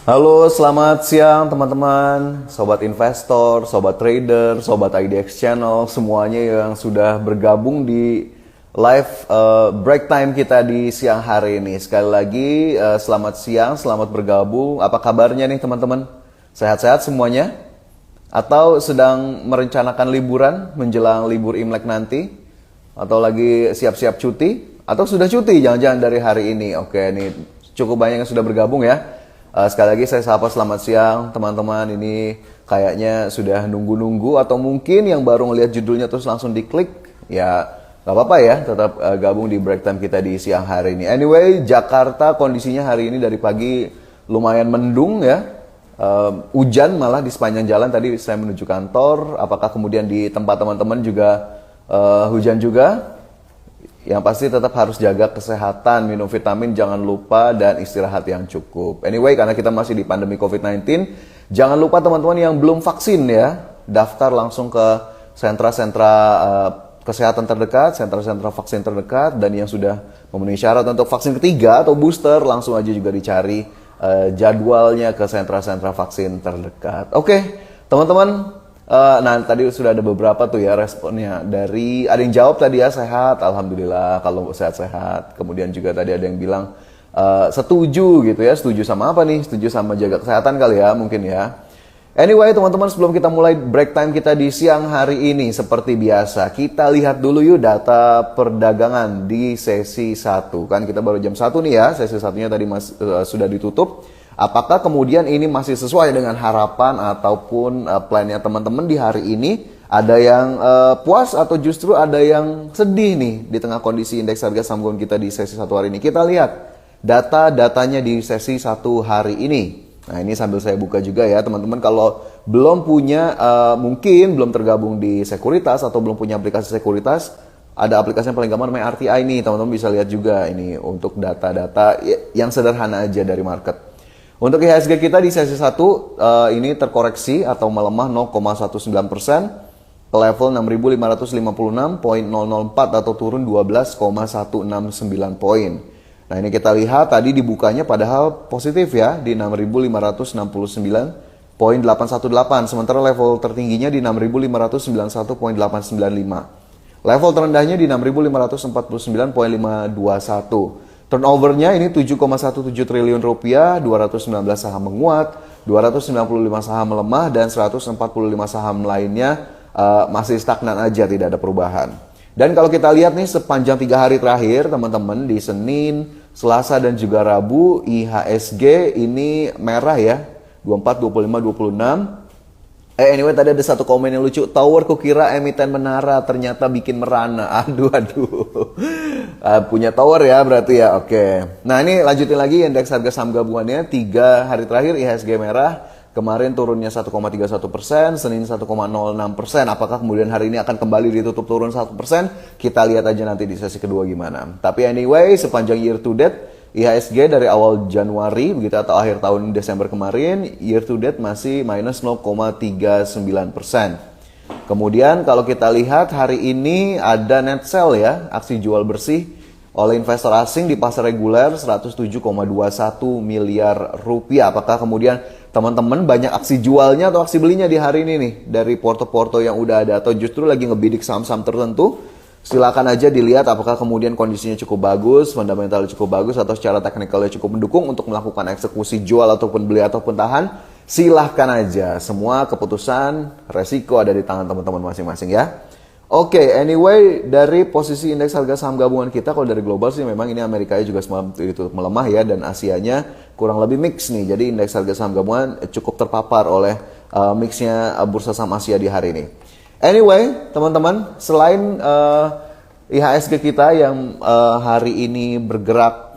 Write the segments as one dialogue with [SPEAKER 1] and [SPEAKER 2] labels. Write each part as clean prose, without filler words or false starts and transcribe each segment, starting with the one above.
[SPEAKER 1] Halo, selamat siang teman-teman, sobat investor, sobat trader, sobat IDX Channel, semuanya yang sudah bergabung di live break time kita di siang hari ini. Sekali lagi, selamat siang, selamat bergabung. Apa kabarnya nih teman-teman? Sehat-sehat semuanya? Atau sedang merencanakan liburan menjelang libur Imlek nanti? Atau lagi siap-siap cuti? Atau sudah cuti jangan-jangan dari hari ini? Oke, nih cukup banyak yang sudah bergabung ya. Sekali lagi saya sapa selamat siang teman-teman. Ini kayaknya sudah nunggu-nunggu atau mungkin yang baru ngelihat judulnya terus langsung diklik. Ya gak apa-apa ya, tetap gabung di break time kita di siang hari ini. Anyway, Jakarta kondisinya hari ini dari pagi lumayan mendung ya. Hujan malah di sepanjang jalan tadi saya menuju kantor. Apakah kemudian di tempat teman-teman juga hujan juga? Yang pasti tetap harus jaga kesehatan, minum vitamin jangan lupa, dan istirahat yang cukup. Anyway, karena kita masih di pandemi COVID-19, jangan lupa teman-teman yang belum vaksin ya, daftar langsung ke sentra-sentra kesehatan terdekat, sentra-sentra vaksin terdekat, dan yang sudah memenuhi syarat untuk vaksin ketiga atau booster, langsung aja juga dicari jadwalnya ke sentra-sentra vaksin terdekat. Oke, teman-teman. Nah tadi sudah ada beberapa tuh ya responnya dari ada yang jawab tadi ya sehat, alhamdulillah kalau sehat-sehat. Kemudian juga tadi ada yang bilang setuju gitu ya, setuju sama apa nih? Setuju sama jaga kesehatan kali ya mungkin ya. Anyway teman-teman, sebelum kita mulai break time kita di siang hari ini seperti biasa kita lihat dulu yuk data perdagangan di sesi 1. Kan kita baru jam 1 nih ya, sesi satunya tadi sudah ditutup. Apakah kemudian ini masih sesuai dengan harapan ataupun plannya teman-teman di hari ini? Ada yang puas atau justru ada yang sedih nih di tengah kondisi indeks harga saham gabungan kita di sesi 1 hari ini? Kita lihat data-datanya di sesi 1 hari ini. Nah ini sambil saya buka juga ya teman-teman, kalau belum punya mungkin belum tergabung di sekuritas atau belum punya aplikasi sekuritas, ada aplikasi yang paling gampang namanya RTI nih, teman-teman bisa lihat juga ini untuk data-data yang sederhana aja dari market. Untuk IHSG kita di sesi 1 ini terkoreksi atau melemah 0,19% ke level 6.556.004 atau turun 12,169 poin. Nah ini kita lihat tadi dibukanya padahal positif ya di 6.569.818, sementara level tertingginya di 6.591.895. Level terendahnya di 6.549.521. Turnovernya ini 7,17 triliun rupiah, 219 saham menguat, 295 saham melemah, dan 145 saham lainnya masih stagnan aja, tidak ada perubahan. Dan kalau kita lihat nih sepanjang 3 hari terakhir teman-teman, di Senin, Selasa, dan juga Rabu, IHSG ini merah ya, 24, 25, 26. Anyway tadi ada satu komen yang lucu, Tower kukira emiten menara ternyata bikin merana. Aduh. Punya tower ya berarti ya, oke. Nah ini lanjutin lagi indeks harga saham gabungannya 3 hari terakhir IHSG merah. Kemarin turunnya 1,31%, Senin 1,06%. Apakah kemudian hari ini akan kembali ditutup turun 1%? Kita lihat aja nanti di sesi kedua gimana. Tapi anyway sepanjang year to date IHSG dari awal Januari begitu atau akhir tahun Desember kemarin, year to date masih minus 0,39%. Kemudian kalau kita lihat hari ini ada net sell ya, aksi jual bersih oleh investor asing di pasar reguler 107,21 miliar rupiah. Apakah kemudian teman-teman banyak aksi jualnya atau aksi belinya di hari ini nih dari porto-porto yang udah ada, atau justru lagi ngebidik saham-saham tertentu? Silakan aja dilihat apakah kemudian kondisinya cukup bagus, fundamentalnya cukup bagus, atau secara teknikalnya cukup mendukung untuk melakukan eksekusi jual ataupun beli ataupun tahan. Silahkan aja, semua keputusan resiko ada di tangan teman-teman masing-masing ya. Oke, anyway dari posisi indeks harga saham gabungan kita, kalau dari global sih memang ini Amerika juga semalam itu melemah ya, dan Asianya kurang lebih mix nih. Jadi indeks harga saham gabungan cukup terpapar oleh mixnya bursa saham Asia di hari ini. Anyway, teman-teman, selain IHSG kita yang hari ini bergerak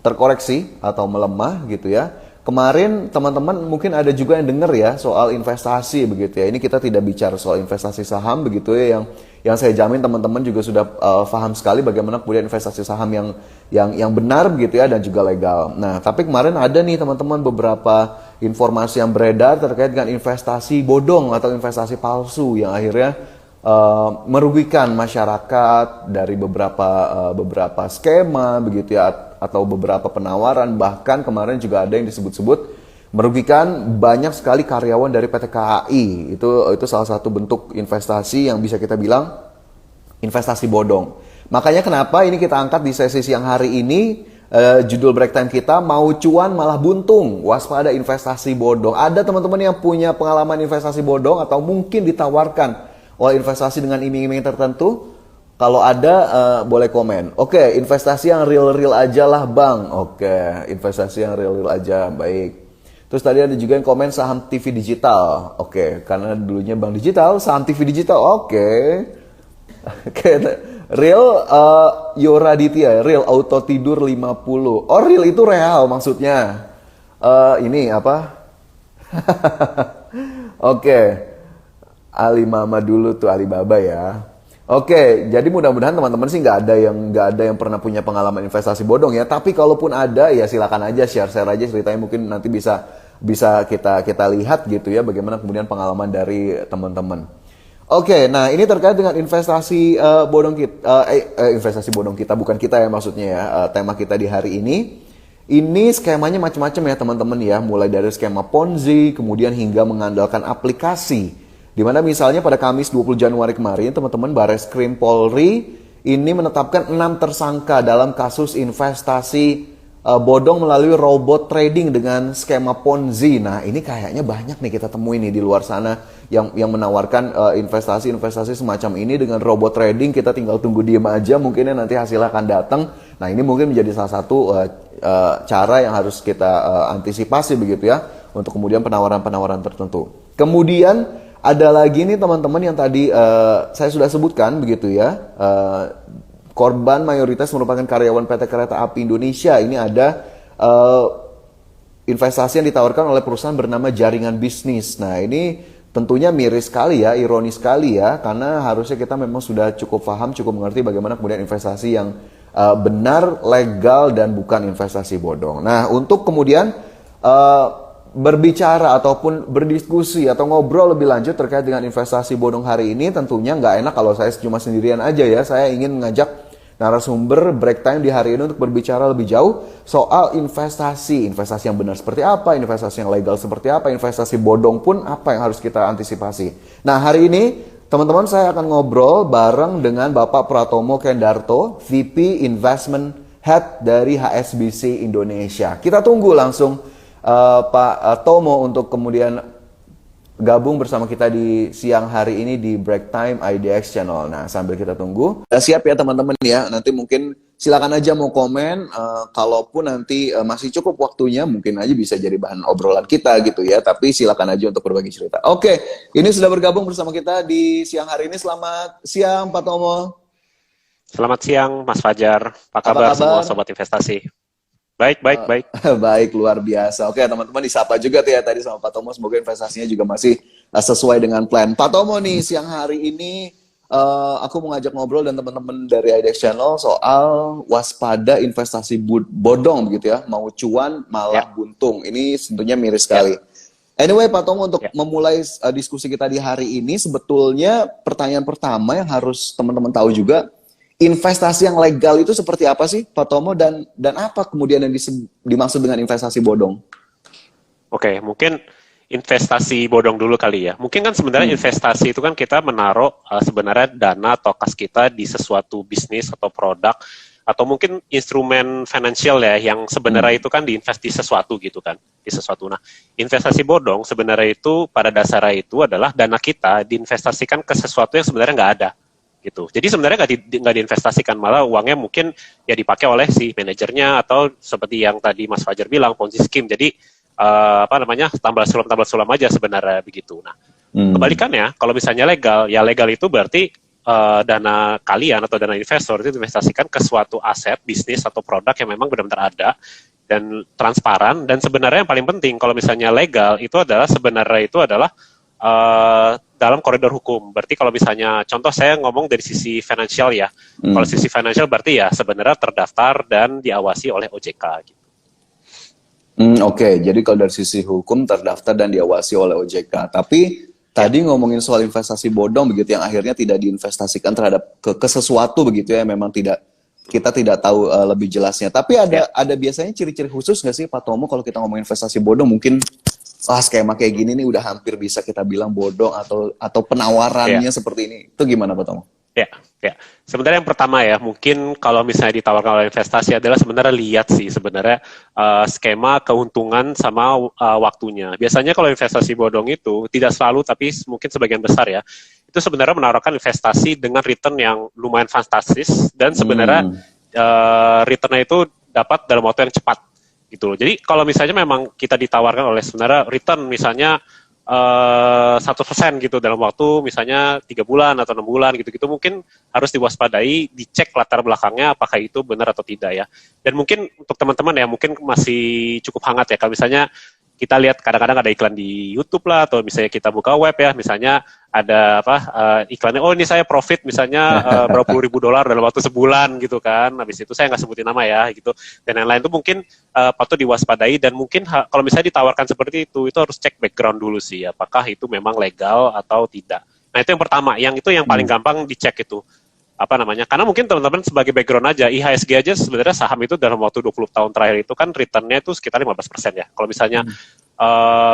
[SPEAKER 1] terkoreksi atau melemah gitu ya. Kemarin teman-teman mungkin ada juga yang dengar ya soal investasi begitu ya. Ini kita tidak bicara soal investasi saham begitu ya, yang saya jamin teman-teman juga sudah paham sekali bagaimana kemudian investasi saham yang benar begitu ya dan juga legal. Nah, tapi kemarin ada nih teman-teman beberapa informasi yang beredar terkait dengan investasi bodong atau investasi palsu yang akhirnya merugikan masyarakat dari beberapa skema begitu ya, atau beberapa penawaran, bahkan kemarin juga ada yang disebut-sebut Merugikan banyak sekali karyawan dari PT KAI. Itu salah satu bentuk investasi yang bisa kita bilang investasi bodong. Makanya kenapa ini kita angkat di sesi siang hari ini, judul break time kita, mau cuan malah buntung, waspada investasi bodong. Ada teman-teman yang punya pengalaman investasi bodong atau mungkin ditawarkan oleh investasi dengan iming-iming tertentu? Kalau ada, boleh komen. Oke, investasi yang real-real aja lah bang. Oke, investasi yang real-real aja, baik. Terus tadi ada juga yang komen saham TV digital. Oke, karena dulunya bank digital, saham TV digital. Oke. Oke, real Yoraditya, real auto tidur 50. Oh, real itu real maksudnya. Ini apa? Oke. Alimama dulu tuh Alibaba ya. Oke, jadi mudah-mudahan teman-teman sih nggak ada yang pernah punya pengalaman investasi bodong ya. Tapi kalaupun ada ya silakan aja share aja ceritanya, mungkin nanti bisa kita lihat gitu ya bagaimana kemudian pengalaman dari teman-teman. Oke, nah ini terkait dengan investasi bodong kita, investasi bodong kita bukan kita ya maksudnya ya, tema kita di hari ini. Ini skemanya macam-macam ya teman-teman ya, mulai dari skema Ponzi, kemudian hingga mengandalkan aplikasi. Dimana misalnya pada Kamis 20 Januari kemarin, teman-teman, Bareskrim Polri ini menetapkan 6 tersangka dalam kasus investasi bodong melalui robot trading dengan skema Ponzi. Nah, ini kayaknya banyak nih kita temui nih di luar sana yang menawarkan investasi semacam ini dengan robot trading. Kita tinggal tunggu diem aja, mungkinnya nanti hasilnya akan datang. Nah, ini mungkin menjadi salah satu cara yang harus kita antisipasi begitu ya, untuk kemudian penawaran-penawaran tertentu. Kemudian ada lagi nih teman-teman yang tadi saya sudah sebutkan begitu ya, korban mayoritas merupakan karyawan PT Kereta Api Indonesia. Ini ada investasi yang ditawarkan oleh perusahaan bernama Jaringan Bisnis. Nah ini tentunya miris sekali ya, ironis sekali ya, karena harusnya kita memang sudah cukup paham, cukup mengerti bagaimana kemudian investasi yang benar, legal, dan bukan investasi bodong. Nah untuk kemudian berbicara ataupun berdiskusi atau ngobrol lebih lanjut terkait dengan investasi bodong hari ini, tentunya nggak enak kalau saya cuma sendirian aja ya. Saya ingin mengajak narasumber break time di hari ini untuk berbicara lebih jauh soal investasi yang benar seperti apa, investasi yang legal seperti apa, investasi bodong pun apa yang harus kita antisipasi. Nah hari ini teman-teman saya akan ngobrol bareng dengan Bapak Pratomo Kendarto, VP Investment Head dari HSBC Indonesia. Kita tunggu langsung Pak Tomo untuk kemudian gabung bersama kita di siang hari ini di Break Time IDX Channel. Nah, sambil kita tunggu, siap ya teman-teman ya. Nanti mungkin silakan aja mau komen, kalaupun nanti masih cukup waktunya, mungkin aja bisa jadi bahan obrolan kita gitu ya. Tapi silakan aja untuk berbagi cerita. Oke, ini sudah bergabung bersama kita di siang hari ini. Selamat siang Pak Tomo.
[SPEAKER 2] Selamat siang Mas Fajar. Apa kabar semua sobat investasi? Baik.
[SPEAKER 1] Baik, luar biasa. Oke, teman-teman disapa juga tuh ya tadi sama Pak Tomo. Semoga investasinya juga masih sesuai dengan plan. Pak Tomo nih, siang hari ini aku mau ngajak ngobrol dan teman-teman dari IDX Channel soal waspada investasi bodong begitu ya. Mau cuan malah buntung. Ini tentunya miris sekali. Anyway, Pak Tomo, untuk memulai diskusi kita di hari ini, sebetulnya pertanyaan pertama yang harus teman-teman tahu juga, investasi yang legal itu seperti apa sih, Pak Tomo, dan apa kemudian yang dimaksud dengan investasi bodong?
[SPEAKER 2] Oke, mungkin investasi bodong dulu kali ya. Mungkin kan sebenarnya investasi itu kan kita menaruh sebenarnya dana atau kas kita di sesuatu bisnis atau produk, atau mungkin instrumen finansial ya, yang sebenarnya itu kan diinvest di sesuatu gitu kan, di sesuatu. Nah, investasi bodong sebenarnya itu pada dasarnya itu adalah dana kita diinvestasikan ke sesuatu yang sebenarnya nggak ada. Gitu. Jadi sebenarnya nggak diinvestasikan, malah uangnya mungkin ya dipakai oleh si manajernya, atau seperti yang tadi Mas Fajar bilang, Ponzi scheme. Jadi tambal sulam aja sebenarnya begitu. Nah, kebalikannya kalau misalnya legal, ya legal itu berarti dana kalian atau dana investor itu diinvestasikan ke suatu aset, bisnis atau produk yang memang benar-benar ada dan transparan. Dan sebenarnya yang paling penting kalau misalnya legal itu adalah dalam koridor hukum. Berarti kalau misalnya, contoh saya ngomong dari sisi finansial ya. Kalau sisi finansial berarti ya sebenarnya terdaftar dan diawasi oleh OJK. Gitu.
[SPEAKER 1] Oke, jadi kalau dari sisi hukum terdaftar dan diawasi oleh OJK. Tapi tadi ngomongin soal investasi bodong begitu, yang akhirnya tidak diinvestasikan terhadap ke sesuatu begitu ya, memang kita tidak tahu lebih jelasnya. Tapi ada biasanya ciri-ciri khusus nggak sih Pak Tomo kalau kita ngomongin investasi bodong? Mungkin skema kayak gini nih udah hampir bisa kita bilang bodong atau penawarannya seperti ini. Itu gimana Pak Tomo?
[SPEAKER 2] Ya, ya. Sebenarnya yang pertama ya, mungkin kalau misalnya ditawarkan oleh investasi adalah sebenarnya lihat sih sebenarnya skema keuntungan sama waktunya. Biasanya kalau investasi bodong itu tidak selalu, tapi mungkin sebagian besar ya, itu sebenarnya menawarkan investasi dengan return yang lumayan fantastis dan sebenarnya returnnya itu dapat dalam waktu yang cepat gitu loh. Jadi kalau misalnya memang kita ditawarkan oleh sebenarnya return misalnya 1% gitu dalam waktu misalnya 3 bulan atau 6 bulan gitu-gitu mungkin harus diwaspadai, dicek latar belakangnya apakah itu benar atau tidak ya. Dan mungkin untuk teman-teman ya mungkin masih cukup hangat ya kalau misalnya kita lihat kadang-kadang ada iklan di YouTube lah atau misalnya kita buka web ya misalnya ada iklannya ini saya profit misalnya berapa puluh ribu dolar dalam waktu sebulan gitu kan, habis itu saya nggak sebutin nama ya gitu dan yang lain itu mungkin patut diwaspadai dan mungkin kalau misalnya ditawarkan seperti itu harus cek background dulu sih apakah itu memang legal atau tidak. Nah itu yang pertama, yang itu yang paling gampang dicek itu karena mungkin teman-teman sebagai background aja, IHSG aja sebenarnya saham itu dalam waktu 20 tahun terakhir itu kan returnnya itu sekitar 15% ya. Kalau misalnya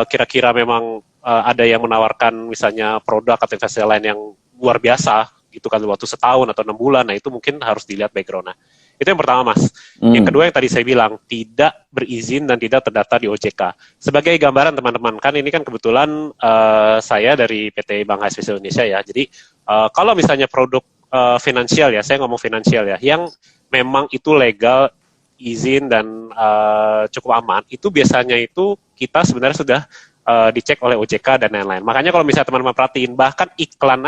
[SPEAKER 2] kira-kira memang ada yang menawarkan misalnya produk atau investasi lain yang luar biasa gitu kan waktu setahun atau 6 bulan, nah itu mungkin harus dilihat background-nya. Itu yang pertama Mas. Yang kedua yang tadi saya bilang, tidak berizin dan tidak terdaftar di OJK. Sebagai gambaran teman-teman, kan ini kan kebetulan saya dari PT Bank HSBC Indonesia ya, jadi kalau misalnya produk finansial ya, saya ngomong finansial ya, yang memang itu legal, izin dan cukup aman, itu biasanya itu kita sebenarnya sudah dicek oleh OJK dan lain-lain. Makanya kalau misalnya teman-teman perhatiin, bahkan iklan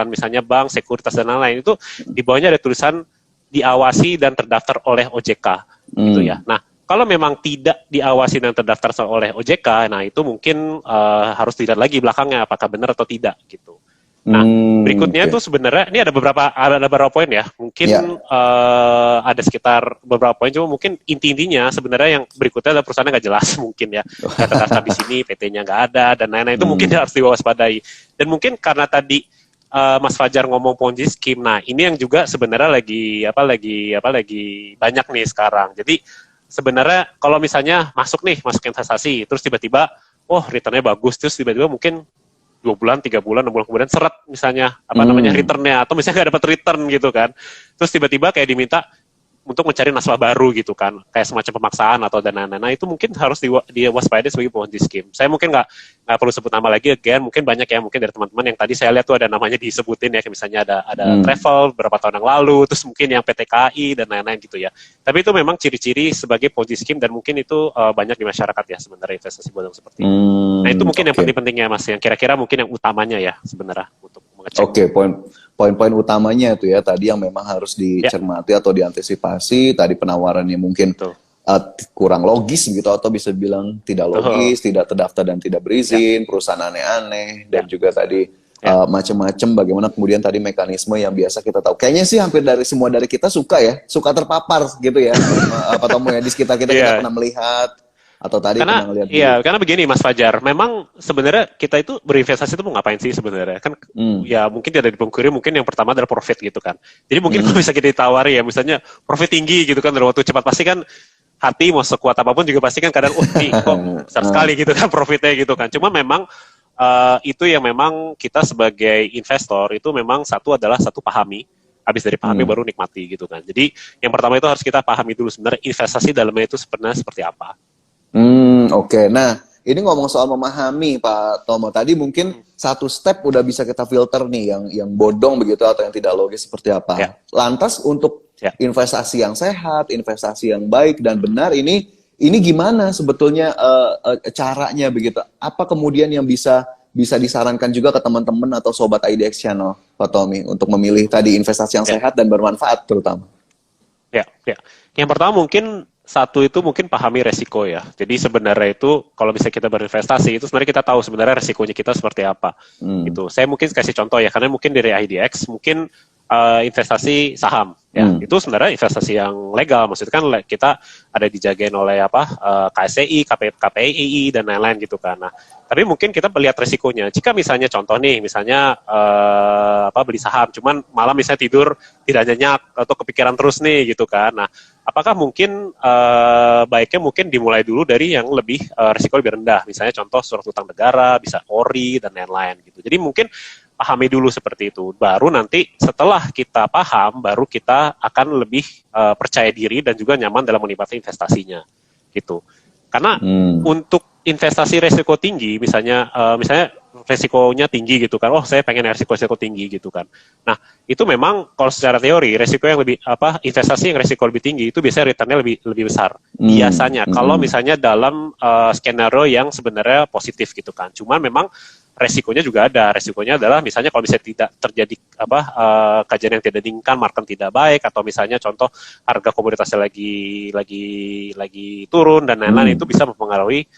[SPEAKER 2] misalnya bank, sekuritas dan lain-lain itu di bawahnya ada tulisan diawasi dan terdaftar oleh OJK, gitu ya. Nah, kalau memang tidak diawasi dan terdaftar oleh OJK, nah itu mungkin harus dilihat lagi belakangnya apakah benar atau tidak, gitu. Nah, berikutnya itu sebenarnya ini ada beberapa poin ya. Mungkin ada sekitar beberapa poin, cuma mungkin intinya sebenarnya yang berikutnya adalah perusahaannya nggak jelas mungkin ya. Nggak terdaftar di sini, PT-nya nggak ada dan lain-lain itu mungkin harus diwaspadai. Dan mungkin karena tadi Mas Fajar ngomong Ponzi scheme, nah ini yang juga sebenarnya lagi banyak nih sekarang. Jadi sebenarnya kalau misalnya masuk investasi, terus tiba-tiba, returnnya bagus, terus tiba-tiba mungkin 2 bulan, 3 bulan, 6 bulan kemudian seret misalnya returnnya atau misalnya nggak dapat return gitu kan, terus tiba-tiba kayak diminta untuk mencari nasabah baru gitu kan, kayak semacam pemaksaan atau dana-dana, itu mungkin harus diwaspadai sebagai Ponzi scheme. Saya mungkin nggak perlu sebut nama lagi, mungkin banyak ya mungkin dari teman-teman yang tadi saya lihat tuh ada namanya disebutin ya, misalnya ada travel berapa tahun yang lalu, terus mungkin yang PT KAI dan lain-lain gitu ya. Tapi itu memang ciri-ciri sebagai Ponzi scheme dan mungkin itu banyak di masyarakat ya sebenarnya investasi bodong seperti itu. Nah itu mungkin yang penting-pentingnya Mas, yang kira-kira mungkin yang utamanya ya sebenarnya untuk mengecek.
[SPEAKER 1] Poin-poin utamanya itu ya tadi yang memang harus dicermati atau diantisipasi, tadi penawarannya mungkin kurang logis gitu atau bisa bilang tidak logis, tidak terdaftar dan tidak berizin, perusahaan aneh-aneh dan juga tadi macam-macam bagaimana kemudian tadi mekanisme yang biasa kita tahu. Kayaknya sih hampir semua dari kita suka terpapar gitu ya. Apa tahu ya di sekitar kita kita pernah melihat atau tadi pernah ngelihat.
[SPEAKER 2] Karena begini Mas Fajar, memang sebenarnya kita itu berinvestasi itu mau ngapain sih sebenarnya? Kan ya mungkin tidak dipungkiri, mungkin yang pertama adalah profit gitu kan. Jadi mungkin kalau bisa kita ditawari ya misalnya profit tinggi gitu kan dalam waktu cepat, pasti kan hati mau sekuat apapun juga pasti kan kadang ini kok besar sekali gitu kan profitnya gitu kan. Cuma memang itu yang memang kita sebagai investor itu memang satu pahami, habis dari pahami baru nikmati gitu kan. Jadi yang pertama itu harus kita pahami dulu sebenarnya investasi dalamnya itu sebenarnya seperti apa.
[SPEAKER 1] Oke. Nah, ini ngomong soal memahami Pak Tomo. Tadi mungkin satu step udah bisa kita filter nih yang bodong begitu atau yang tidak logis seperti apa. Lantas untuk investasi yang sehat, investasi yang baik dan benar ini gimana sebetulnya caranya begitu? Apa kemudian yang bisa disarankan juga ke teman-teman atau sobat IDX Channel Pak Tommy untuk memilih tadi investasi yang sehat dan bermanfaat terutama? Ya.
[SPEAKER 2] Yang pertama mungkin satu itu mungkin pahami resiko ya. Jadi sebenarnya itu kalau bisa kita berinvestasi itu sebenarnya kita tahu sebenarnya resikonya kita seperti apa. Gitu. Saya mungkin kasih contoh ya, karena mungkin dari IDX mungkin investasi saham. Ya, itu sebenarnya investasi yang legal. Maksudnya kan kita ada dijagain oleh KSCI, KPI dan lain-lain gitu kan. Nah, tapi mungkin kita melihat resikonya. Jika misalnya contoh nih, misalnya beli saham, cuman malam misalnya tidur tidak nyenyak atau kepikiran terus nih gitu kan. Nah, apakah mungkin baiknya mungkin dimulai dulu dari yang lebih resiko lebih rendah. Misalnya contoh surat utang negara, bisa ORI dan lain-lain gitu. Jadi mungkin pahami dulu seperti itu. Baru nanti setelah kita paham, baru kita akan lebih percaya diri dan juga nyaman dalam menikmati investasinya, gitu. Karena untuk investasi resiko tinggi, misalnya resikonya tinggi gitu kan, saya pengen resiko tinggi gitu kan. Nah, itu memang kalau secara teori resiko yang lebih investasi yang resiko lebih tinggi itu biasanya returnnya lebih besar. Biasanya kalau misalnya dalam skenario yang sebenarnya positif gitu kan. Cuman memang resikonya juga ada. Resikonya adalah misalnya kalau misalnya tidak terjadi kajian yang tidak diinginkan, market tidak baik, atau misalnya contoh harga komoditasnya lagi turun dan lain-lain, itu bisa mempengaruhi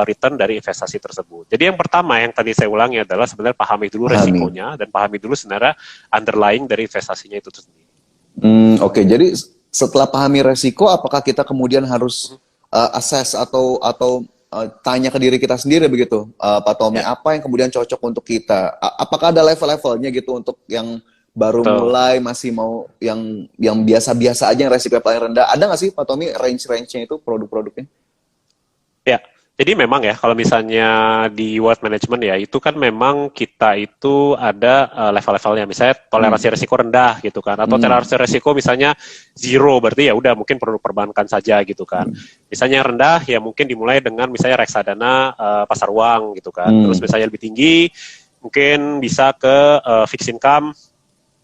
[SPEAKER 2] return dari investasi tersebut. Jadi yang pertama yang tadi saya ulangi adalah sebenarnya pahami dulu resikonya dan pahami dulu sebenarnya underlying dari investasinya itu sendiri.
[SPEAKER 1] Oke. Jadi setelah pahami resiko, apakah kita kemudian harus assess atau tanya ke diri kita sendiri begitu, Pak Tommy, apa yang kemudian cocok untuk kita? Apakah ada level-levelnya gitu untuk yang baru mulai, masih mau yang biasa-biasa aja, yang resiko paling rendah? Ada nggak sih, Pak Tommy, range-nya itu produk-produknya?
[SPEAKER 2] Ya, jadi memang ya kalau misalnya di wealth management ya itu kan memang kita itu ada level-levelnya. Misalnya toleransi risiko rendah gitu kan, atau toleransi risiko misalnya zero, berarti ya udah mungkin produk perbankan saja gitu kan. Misalnya yang rendah ya mungkin dimulai dengan misalnya reksadana pasar uang gitu kan. Terus misalnya lebih tinggi mungkin bisa ke fixed income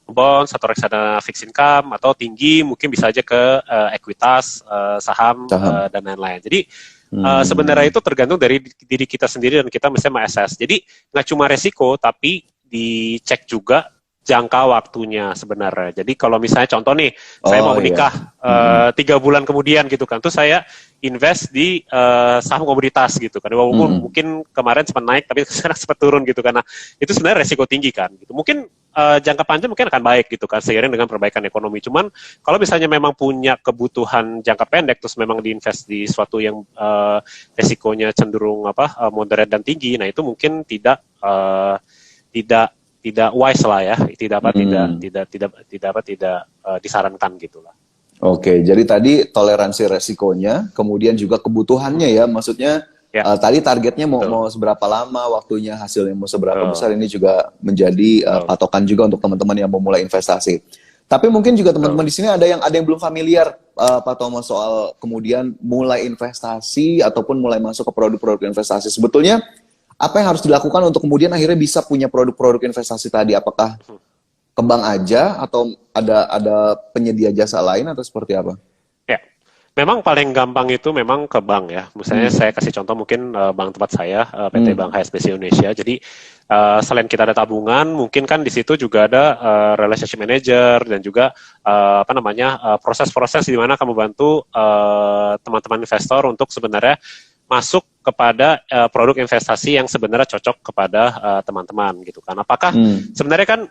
[SPEAKER 2] bonds atau reksadana fixed income, atau tinggi mungkin bisa aja ke ekuitas, saham. Dan lain-lain. Jadi sebenarnya itu tergantung dari diri kita sendiri dan kita mesti mengassess. Jadi nggak cuma resiko, tapi dicek juga jangka waktunya sebenarnya. Jadi kalau misalnya contoh nih, saya mau menikah 3 bulan kemudian gitu kan, terus saya invest di saham komoditas gitu kan. Walaupun mungkin kemarin sempat naik, tapi sekarang sempat turun gitu kan. Nah, itu sebenarnya resiko tinggi kan. Gitu. Mungkin jangka panjang mungkin akan baik gitu kan, seiring dengan perbaikan ekonomi. Cuman kalau misalnya memang punya kebutuhan jangka pendek, terus memang diinvest di suatu yang resikonya cenderung moderat dan tinggi, nah itu mungkin tidak wise lah ya, tidak disarankan gitulah.
[SPEAKER 1] Oke, jadi tadi toleransi resikonya, kemudian juga kebutuhannya ya, maksudnya tadi targetnya mau seberapa lama, waktunya, hasilnya mau seberapa besar, ini juga menjadi patokan juga untuk teman-teman yang mau mulai investasi. Tapi mungkin juga teman-teman di sini ada yang belum familiar, Pak Thomas, soal kemudian mulai investasi ataupun mulai masuk ke produk-produk investasi. Sebetulnya apa yang harus dilakukan untuk kemudian akhirnya bisa punya produk-produk investasi tadi? Apakah ke bank aja atau ada penyedia jasa lain atau seperti apa?
[SPEAKER 2] Ya, memang paling gampang itu memang ke bank ya. Misalnya saya kasih contoh mungkin bank tempat saya, PT Bank HSBC Indonesia. Jadi selain kita ada tabungan, mungkin kan di situ juga ada relationship manager dan juga proses-proses di mana kamu bantu teman-teman investor untuk sebenarnya masuk kepada produk investasi yang sebenarnya cocok kepada teman-teman gitu kan. Apakah sebenarnya kan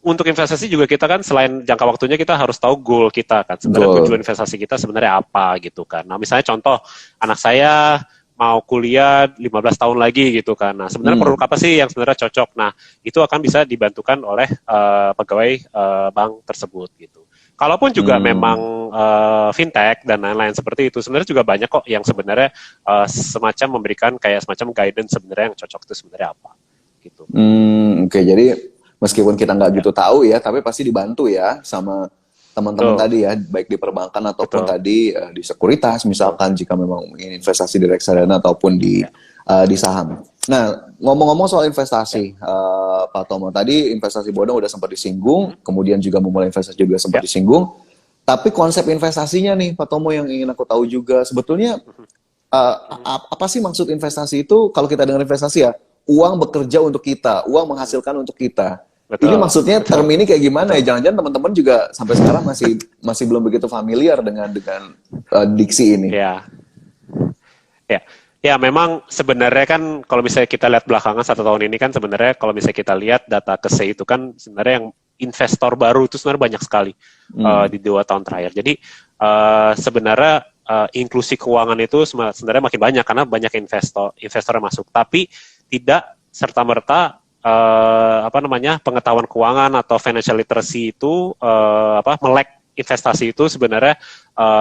[SPEAKER 2] untuk investasi juga kita kan selain jangka waktunya kita harus tahu goal kita kan. Sebenarnya tujuan investasi kita sebenarnya apa gitu kan. Nah, misalnya contoh anak saya mau kuliah 15 tahun lagi gitu kan. Nah, sebenarnya produk apa sih yang sebenarnya cocok? Nah, itu akan bisa dibantukan oleh pegawai bank tersebut gitu. Kalaupun juga memang fintech dan lain-lain seperti itu, sebenarnya juga banyak kok yang sebenarnya semacam memberikan kayak semacam guidance sebenarnya yang cocok itu sebenarnya apa gitu.
[SPEAKER 1] Oke, jadi meskipun kita nggak gitu tahu ya, tapi pasti dibantu ya sama teman-teman tadi ya, baik di perbankan ataupun tadi di sekuritas misalkan jika memang ingin investasi di reksadana ataupun di saham. Nah, ngomong-ngomong soal investasi, Pak Tomo, tadi investasi bodong udah sempat disinggung, kemudian juga memulai investasi juga sempat disinggung, tapi konsep investasinya nih, Pak Tomo, yang ingin aku tahu juga, sebetulnya apa sih maksud investasi itu? Kalau kita dengar investasi ya, uang bekerja untuk kita, uang menghasilkan untuk kita. Ini maksudnya term ini kayak gimana ya? Jangan-jangan teman-teman juga sampai sekarang masih belum begitu familiar dengan diksi ini.
[SPEAKER 2] Ya, memang sebenarnya kan kalau misalnya kita lihat belakangan 1 tahun ini kan sebenarnya kalau misalnya kita lihat data KSEI itu kan sebenarnya investor baru itu sebenarnya banyak sekali di 2 tahun terakhir. Jadi sebenarnya inklusi keuangan itu sebenarnya makin banyak karena banyak investor yang masuk. Tapi tidak serta-merta pengetahuan keuangan atau financial literacy itu melek investasi itu sebenarnya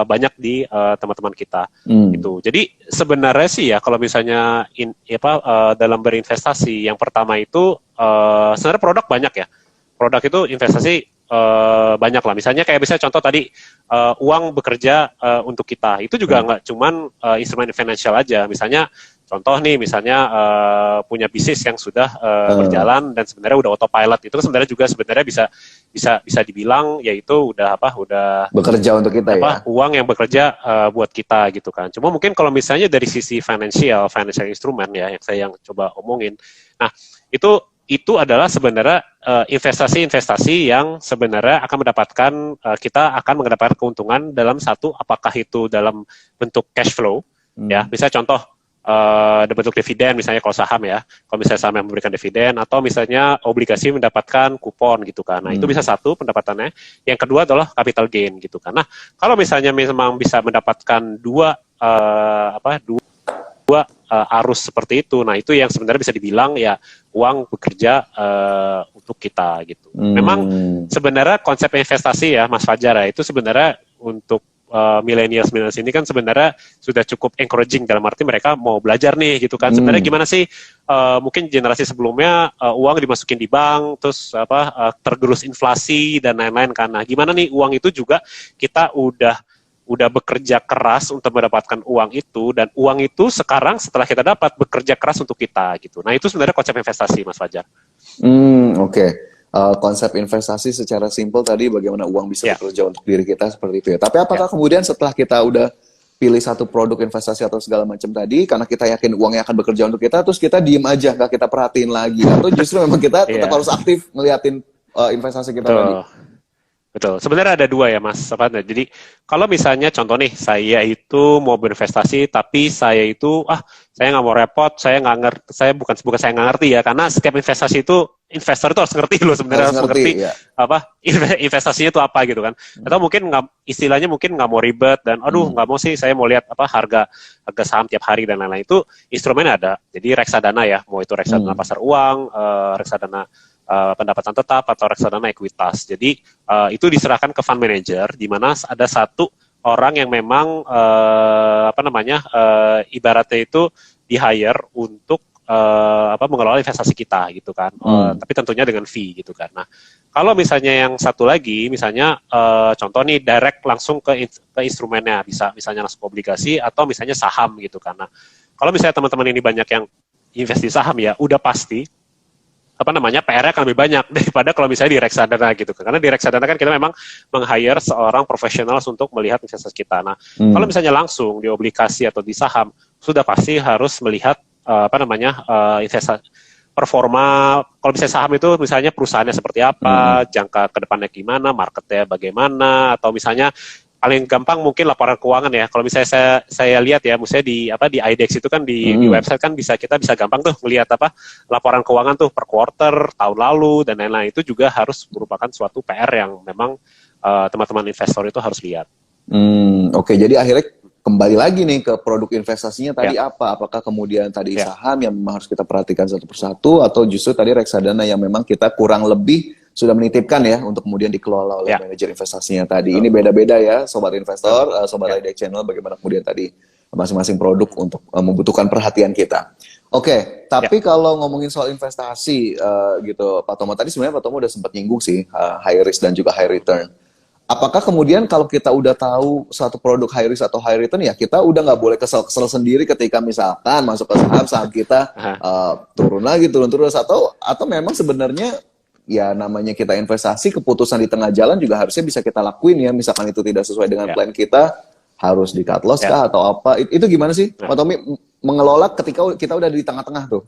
[SPEAKER 2] banyak di teman-teman kita gitu. Jadi sebenarnya sih ya kalau misalnya dalam berinvestasi yang pertama itu sebenarnya produk banyak ya. Produk itu investasi banyak lah. Misalnya kayak contoh tadi uang bekerja untuk kita. Itu juga nggak cuman instrumen financial aja. Misalnya contoh nih, misalnya punya bisnis yang sudah berjalan dan sebenarnya udah autopilot, itu sebenarnya juga bisa dibilang yaitu udah
[SPEAKER 1] bekerja untuk kita ya.
[SPEAKER 2] Uang yang bekerja buat kita gitu kan. Cuma mungkin kalau misalnya dari sisi financial instrument ya yang coba omongin. Nah, itu adalah sebenarnya investasi-investasi yang sebenarnya akan kita akan mendapatkan keuntungan dalam satu, apakah itu dalam bentuk cash flow ya, bisa contoh bentuk dividen misalnya kalau saham ya, kalau misalnya saham yang memberikan dividen, atau misalnya obligasi mendapatkan kupon gitu kan. Nah itu bisa satu pendapatannya. Yang kedua adalah capital gain gitu kan. Nah kalau misalnya memang bisa mendapatkan dua arus seperti itu, nah itu yang sebenarnya bisa dibilang ya uang bekerja untuk kita gitu. Memang sebenarnya konsep investasi ya Mas Fajar ya, itu sebenarnya untuk millennials ini kan sebenarnya sudah cukup encouraging, dalam arti mereka mau belajar nih gitu kan. Sebenarnya gimana sih mungkin generasi sebelumnya uang dimasukin di bank terus tergerus inflasi dan lain-lain kan. Nah, gimana nih uang itu juga kita udah bekerja keras untuk mendapatkan uang itu, dan uang itu sekarang setelah kita dapat bekerja keras untuk kita gitu. Nah, itu sebenarnya konsep investasi Mas Fajar.
[SPEAKER 1] Oke. Konsep investasi secara simpel tadi bagaimana uang bisa bekerja untuk diri kita seperti itu ya. Tapi apakah kemudian setelah kita udah pilih satu produk investasi atau segala macam tadi, karena kita yakin uangnya akan bekerja untuk kita, terus kita diem aja, nggak kita perhatiin lagi, atau justru memang kita tetap harus aktif ngeliatin investasi kita tadi?
[SPEAKER 2] Betul. Sebenarnya ada dua ya Mas. Jadi kalau misalnya contoh nih, saya itu mau berinvestasi, tapi saya itu saya nggak mau repot, saya nggak ngerti, saya bukan saya nggak ngerti ya, karena setiap investasi itu investor itu harus ngerti loh sebenarnya, harus mengerti investasinya itu apa gitu kan. Atau mungkin istilahnya mungkin nggak mau ribet dan nggak mau sih, saya mau lihat harga saham tiap hari dan lain-lain. Itu instrumennya ada. Jadi reksadana ya, mau itu reksadana pasar uang, reksadana pendapatan tetap, atau reksadana ekuitas. Jadi itu diserahkan ke fund manager, di mana ada satu orang yang memang ibaratnya itu di hire untuk mengelola investasi kita gitu kan. Tapi tentunya dengan fee gitu kan. Nah, kalau misalnya yang satu lagi, misalnya contoh nih direct langsung ke instrumennya, bisa misalnya langsung obligasi atau misalnya saham gitu kan. Nah, kalau misalnya teman-teman ini banyak yang invest di saham ya, udah pasti PR-nya akan lebih banyak daripada kalau misalnya di reksadana gitu kan. Karena di reksadana kan kita memang meng-hire seorang profesional untuk melihat investasi kita. Nah, kalau misalnya langsung di obligasi atau di saham, sudah pasti harus melihat investasi performa. Kalau misalnya saham itu misalnya perusahaannya seperti apa, jangka ke depannya gimana, marketnya bagaimana, atau misalnya paling gampang mungkin laporan keuangan ya. Kalau misalnya saya lihat ya, misalnya di IDEX itu kan di website kan kita bisa gampang tuh melihat laporan keuangan tuh per quarter, tahun lalu dan lain-lain. Itu juga harus merupakan suatu PR yang memang teman-teman investor itu harus lihat.
[SPEAKER 1] Oke, jadi akhirnya kembali lagi nih ke produk investasinya tadi apa? Apakah kemudian tadi saham yang memang harus kita perhatikan satu persatu, atau justru tadi reksadana yang memang kita kurang lebih sudah menitipkan ya untuk kemudian dikelola oleh manajer investasinya tadi. Ini beda-beda ya Sobat Investor, Sobat IDEX Channel, bagaimana kemudian tadi masing-masing produk untuk membutuhkan perhatian kita. Oke, tapi kalau ngomongin soal investasi gitu Pak Tomo, tadi sebenarnya Pak Tomo udah sempat nyinggung sih high risk dan juga high return. Apakah kemudian kalau kita udah tahu suatu produk high risk atau high return, ya kita udah nggak boleh kesel-kesel sendiri ketika misalkan masuk ke saham kita turun lagi, turun terus, atau memang sebenarnya ya namanya kita investasi, keputusan di tengah jalan juga harusnya bisa kita lakuin ya, misalkan itu tidak sesuai dengan plan kita, harus di cut loss kah atau apa, itu gimana sih Pak Tommy mengelola ketika kita udah di tengah-tengah tuh?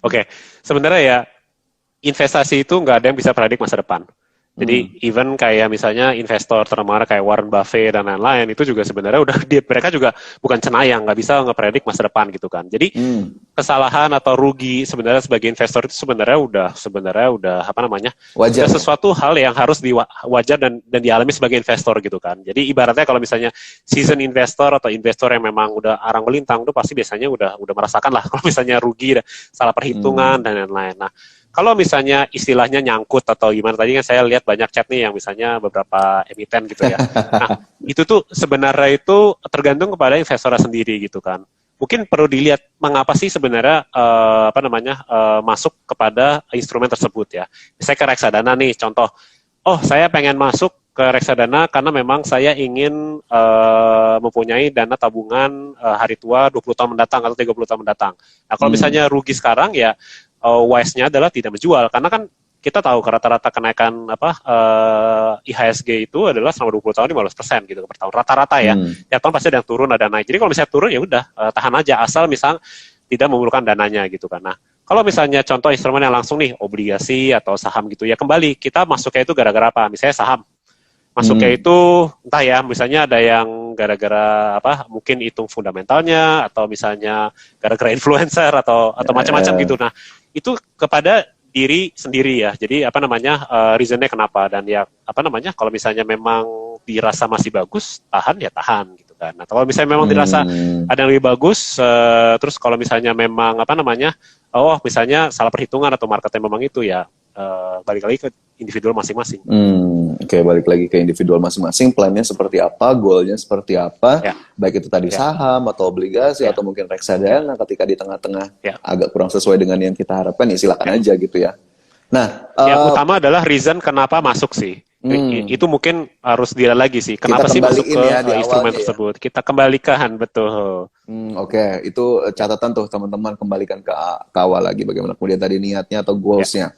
[SPEAKER 2] Oke, sebenarnya ya investasi itu nggak ada yang bisa predik masa depan. Jadi even kayak misalnya investor ternama kayak Warren Buffett dan lain-lain itu juga sebenarnya udah mereka juga bukan cenayang, nggak bisa ngepredik masa depan gitu kan. Jadi kesalahan atau rugi sebenarnya sebagai investor itu sebenarnya udah apa namanya?
[SPEAKER 1] Wajar.
[SPEAKER 2] Udah sesuatu hal yang harus wajar dan dialami sebagai investor gitu kan. Jadi ibaratnya kalau misalnya season investor atau investor yang memang udah arang melintang itu pasti biasanya udah merasakan lah kalau misalnya rugi, salah perhitungan dan lain-lain. Nah, kalau misalnya istilahnya nyangkut atau gimana, tadi kan saya lihat banyak chat nih yang misalnya beberapa emiten gitu ya. Nah, itu tuh sebenarnya itu tergantung kepada investor sendiri gitu kan. Mungkin perlu dilihat mengapa sih sebenarnya masuk kepada instrumen tersebut ya. Misalnya ke reksadana nih, contoh. Oh, saya pengen masuk ke reksadana karena memang saya ingin mempunyai dana tabungan hari tua 20 tahun mendatang atau 30 tahun mendatang. Nah, kalau misalnya rugi sekarang ya wise-nya adalah tidak menjual karena kan kita tahu rata-rata kenaikan IHSG itu adalah selama 20 tahun 15% gitu per tahun rata-rata ya. Tiap tahun pasti ada yang turun ada naik. Jadi kalau misalnya turun ya udah tahan aja asal misal tidak memerlukan dananya gitu kan. Nah, kalau misalnya contoh instrumen yang langsung nih obligasi atau saham gitu ya kembali kita masuknya itu gara-gara apa? Misalnya saham. Masuknya itu entah ya misalnya ada yang gara-gara apa mungkin hitung fundamentalnya atau misalnya gara-gara influencer atau macam-macam gitu. Nah, itu kepada diri sendiri ya. Jadi apa namanya reasonnya kenapa dan ya apa namanya kalau misalnya memang dirasa masih bagus tahan ya tahan gitu kan. Nah kalau misalnya memang dirasa ada yang lebih bagus terus kalau misalnya memang apa namanya misalnya salah perhitungan atau marketnya memang itu ya balik lagi ke individual masing-masing.
[SPEAKER 1] Oke, balik lagi ke individual masing-masing, plannya seperti apa, goalnya seperti apa, baik itu tadi saham atau obligasi atau mungkin reksadana ketika di tengah-tengah agak kurang sesuai dengan yang kita harapkan ya silakan aja gitu ya. Nah,
[SPEAKER 2] yang utama adalah reason kenapa masuk sih. Itu mungkin harus dilihat lagi sih. Kenapa sih masuk ke instrumen tersebut? Kita kembalikan, betul.
[SPEAKER 1] Oke, itu catatan tuh teman-teman, kembalikan ke awal lagi bagaimana kemudian tadi niatnya atau goalsnya.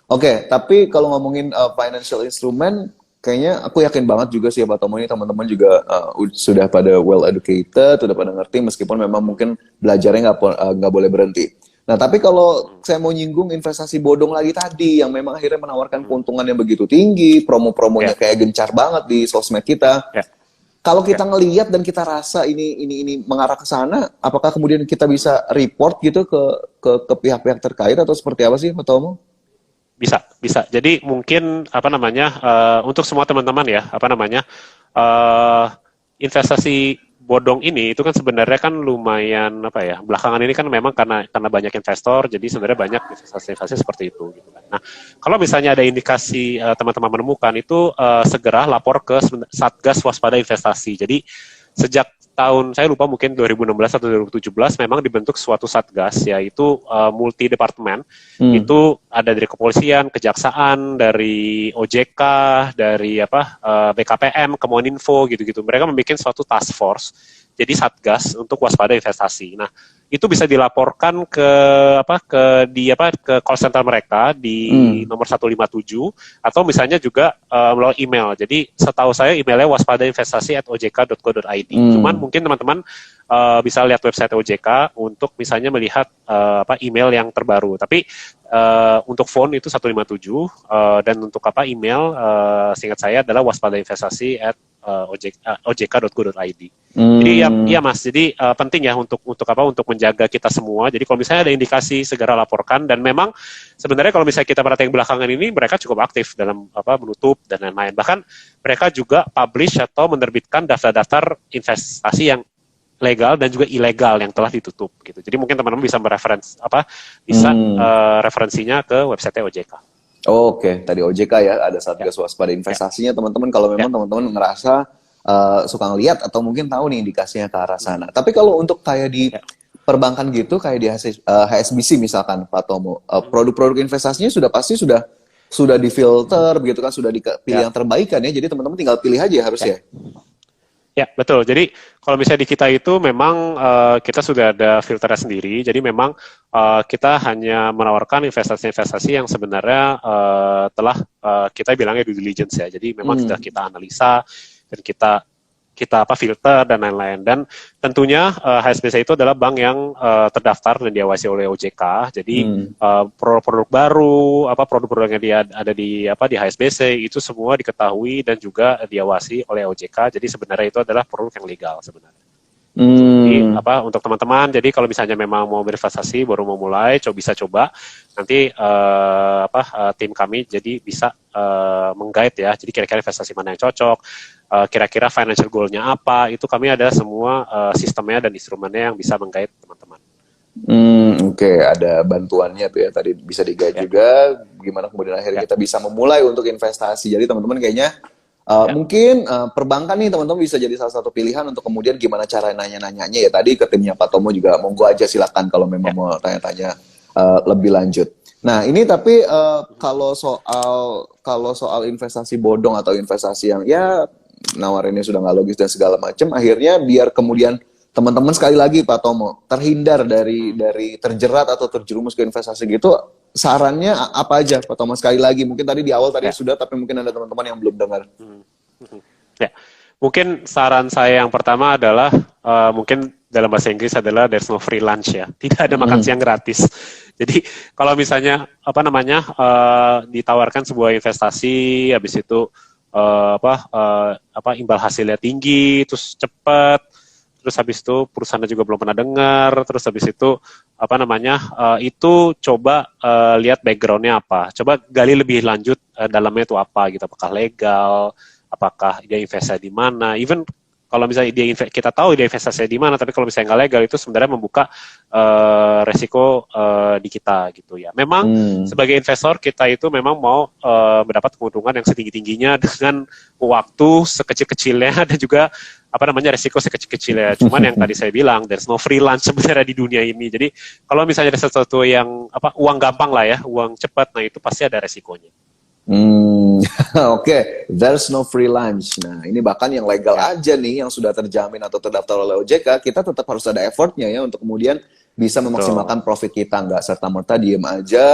[SPEAKER 1] Oke, tapi kalau ngomongin financial instrument, kayaknya aku yakin banget juga sih ya Pak Tomo ini teman-teman juga sudah pada well educated, sudah pada ngerti meskipun memang mungkin belajarnya nggak boleh berhenti. Nah, tapi kalau saya mau nyinggung investasi bodong lagi tadi yang memang akhirnya menawarkan keuntungan yang begitu tinggi, promo-promonya kayak gencar banget di sosmed kita. Kalau kita ngelihat dan kita rasa ini mengarah ke sana, apakah kemudian kita bisa report gitu ke pihak-pihak terkait atau seperti apa sih Pak Tomo?
[SPEAKER 2] Bisa. Jadi mungkin apa namanya untuk semua teman-teman ya apa namanya investasi bodong ini itu kan sebenarnya kan lumayan apa ya belakangan ini kan memang karena banyak investor jadi sebenarnya banyak investasi seperti itu. Gitu kan. Nah kalau misalnya ada indikasi teman-teman menemukan itu segera lapor ke Satgas Waspada Investasi. Jadi sejak tahun saya lupa mungkin 2016 atau 2017 memang dibentuk suatu satgas yaitu multi departemen itu ada dari kepolisian, kejaksaan, dari OJK, dari BKPM, Kominfo gitu-gitu. Mereka membuat suatu task force jadi satgas untuk waspada investasi. Nah, itu bisa dilaporkan ke call center mereka di nomor 157 atau misalnya juga melalui email. Jadi setahu saya emailnya waspadainvestasi@ojk.co.id. Cuman mungkin teman-teman bisa lihat website OJK untuk misalnya melihat email yang terbaru. Tapi untuk phone itu 157 dan untuk email seingat saya adalah waspadainvestasi@ojk.co.id. Jadi ya Mas, jadi penting ya untuk menjaga kita semua. Jadi kalau misalnya ada indikasi segera laporkan dan memang sebenarnya kalau misalnya kita perhatikan belakangan ini mereka cukup aktif dalam menutup dan lain-lain. Bahkan mereka juga publish atau menerbitkan daftar-daftar investasi yang legal dan juga ilegal yang telah ditutup gitu. Jadi mungkin teman-teman bisa referensinya ke website OJK.
[SPEAKER 1] Oke, tadi OJK ya, ada Satgas Waspada Investasinya teman-teman kalau memang teman-teman ngerasa suka ngeliat atau mungkin tahu nih indikasinya ke arah sana. Tapi kalau untuk kayak di perbankan gitu, kayak di HSBC misalkan Pak Tomo, produk-produk investasinya sudah difilter begitu kan, sudah dipilih yang terbaik kan ya. Jadi teman-teman tinggal pilih aja harusnya.
[SPEAKER 2] Ya, betul. Jadi kalau misalnya di kita itu memang kita sudah ada filternya sendiri. Jadi memang kita hanya menawarkan investasi-investasi yang sebenarnya telah kita bilangnya due diligence ya. Jadi memang sudah kita analisa dan kita kita filter dan lain-lain. Dan tentunya HSBC itu adalah bank yang terdaftar dan diawasi oleh OJK. Jadi produk-produk baru, produk-produk yang dia ada di HSBC itu semua diketahui dan juga diawasi oleh OJK. Jadi sebenarnya itu adalah produk yang legal sebenarnya. Jadi untuk teman-teman, jadi kalau misalnya memang mau berinvestasi baru mau mulai, bisa coba nanti tim kami jadi bisa meng-guide ya. Jadi kira-kira investasi mana yang cocok, kira-kira financial goal-nya apa, itu kami ada semua sistemnya dan instrumennya yang bisa meng-guide teman-teman.
[SPEAKER 1] Oke, ada bantuannya tuh ya, tadi bisa di-guide juga gimana kemudian akhirnya kita bisa memulai untuk investasi. Jadi teman-teman kayaknya mungkin perbankan nih teman-teman bisa jadi salah satu pilihan untuk kemudian gimana cara nanya-nanyanya ya. Tadi ke timnya Pak Tomo juga monggo aja silakan kalau memang mau tanya-tanya lebih lanjut. Nah ini tapi kalau soal investasi bodong atau investasi yang ya nawarinnya sudah nggak logis dan segala macam, akhirnya biar kemudian teman-teman sekali lagi Pak Tomo terhindar dari terjerat atau terjerumus ke investasi gitu, sarannya apa aja Pak Tomo sekali lagi? Mungkin tadi di awal sudah, tapi mungkin ada teman-teman yang belum dengar.
[SPEAKER 2] Ya, mungkin saran saya yang pertama adalah mungkin dalam bahasa Inggris adalah there's no free lunch ya, tidak ada makan siang gratis. Jadi kalau misalnya ditawarkan sebuah investasi, habis itu imbal hasilnya tinggi, terus cepat. Terus habis itu perusahaannya juga belum pernah dengar, terus habis itu itu coba lihat background-nya apa, coba gali lebih lanjut dalamnya itu apa gitu, apakah legal, apakah dia investasi di mana, even kalau misalnya kita tahu dia investasinya di mana, tapi kalau misalnya nggak legal itu sebenarnya membuka resiko di kita gitu ya. Memang sebagai investor kita itu memang mau mendapat keuntungan yang setinggi-tingginya dengan waktu sekecil-kecilnya dan juga resiko sekecil-kecilnya. Cuman yang tadi saya bilang, there's no free lunch sebenarnya di dunia ini. Jadi kalau misalnya ada sesuatu yang uang gampang lah ya, uang cepat, nah itu pasti ada resikonya.
[SPEAKER 1] Oke, there's no free lunch. Nah, ini bahkan yang legal aja nih, yang sudah terjamin atau terdaftar oleh OJK, kita tetap harus ada effortnya ya untuk kemudian bisa memaksimalkan profit kita, nggak serta-merta diem aja.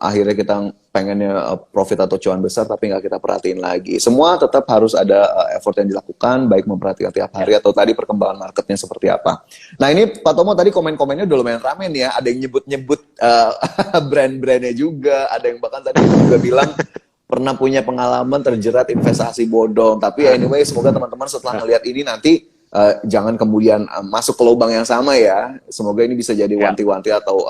[SPEAKER 1] Akhirnya kita pengennya profit atau cuan besar, tapi nggak kita perhatiin lagi. Semua tetap harus ada effort yang dilakukan, baik memperhatikan tiap hari atau tadi perkembangan marketnya seperti apa. Nah ini Pak Tomo tadi komen-komennya udah lumayan rame nih ya. Ada yang nyebut-nyebut brand-brandnya juga, ada yang bahkan tadi juga bilang pernah punya pengalaman terjerat investasi bodong. Tapi anyway, semoga teman-teman setelah melihat ini nanti jangan kemudian masuk ke lubang yang sama ya. Semoga ini bisa jadi wanti-wanti atau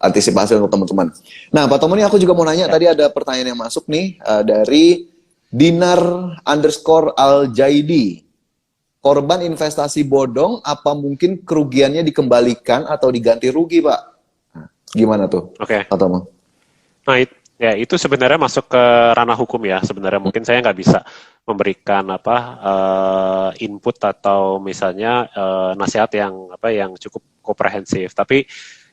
[SPEAKER 1] antisipasi untuk teman-teman. Nah, Pak Tomo ini aku juga mau nanya, tadi ada pertanyaan yang masuk nih dari Dinar_Al-Jaidi. Korban investasi bodong, apa mungkin kerugiannya dikembalikan atau diganti rugi, Pak? Nah, gimana tuh, Pak Tomo?
[SPEAKER 2] Nah, itu sebenarnya masuk ke ranah hukum ya. Sebenarnya mungkin saya nggak bisa memberikan input atau misalnya nasihat yang cukup komprehensif. Tapi